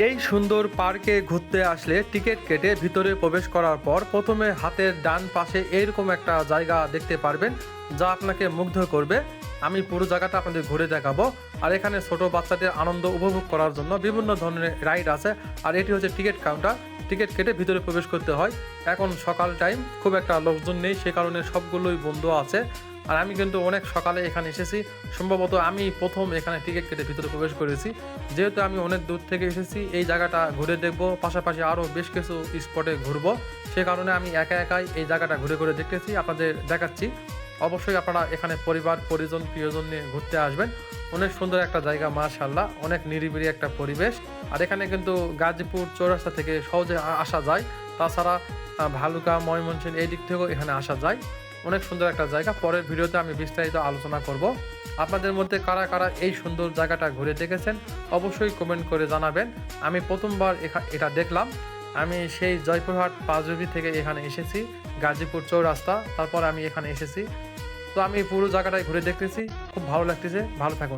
এই সুন্দর পার্কে ঘুরতে আসলে টিকিট কেটে ভিতরে প্রবেশ করার পর প্রথমে হাতের ডান পাশে এরকম একটা জায়গা দেখতে পারবেন, যা আপনাকে মুগ্ধ করবে। আমি পুরো জায়গাটা আপনাদের ঘুরে দেখাবো। আর এখানে ছোট বাচ্চাদের আনন্দ উপভোগ করার জন্য বিভিন্ন ধরনের রাইড আছে। আর এটি হচ্ছে টিকিট কাউন্টার। টিকিট কেটে ভিতরে প্রবেশ করতে হয়। এখন সকাল টাইম, খুব একটা লোকজন নেই, সে কারণে সবগুলোই বন্ধ আছে। আর আমি কিন্তু অনেক সকালে এখানে এসেছি। সম্ভবত আমি প্রথম এখানে টিকিট কেটে ভিতরে প্রবেশ করেছি। যেহেতু আমি অনেক দূর থেকে এসেছি, এই জায়গাটা ঘুরে দেখব, পাশাপাশি আরও বেশ কিছু স্পটে ঘুরবো। সে কারণে আমি একা একাই এই জায়গাটা ঘুরে ঘুরে দেখতেছি, আপনাদের দেখাচ্ছি। অবশ্যই আপনারা এখানে পরিবার পরিজন প্রিয়জন নিয়ে ঘুরতে আসবেন। অনেক সুন্দর একটা জায়গা, মাশাআল্লাহ, অনেক নিরিবিলি একটা পরিবেশ। আর এখানে কিন্তু গাজীপুর চৌরাস্তা থেকে সহজে আসা যায়। তাছাড়া ভালুকা, ময়মনসিংহ এই দিক থেকেও এখানে আসা যায়। অনেক সুন্দর একটা জায়গা। পরের ভিডিওতে আমি বিস্তারিত আলোচনা করব। আপনাদের মধ্যে কারা কারা এই সুন্দর জায়গাটা ঘুরে দেখেছেন অবশ্যই কমেন্ট করে জানাবেন। আমি প্রথমবার এটা দেখলাম। আমি সেই জয়পুরহাট পাঁচবিবি থেকে এখানে এসেছি, গাজীপুর চৌরাস্তা, তারপর আমি এখানে এসেছি। তো আমি পুরো জায়গাটাই ঘুরে দেখতেছি, খুব ভালো লাগতেছে। ভালো থাকুন।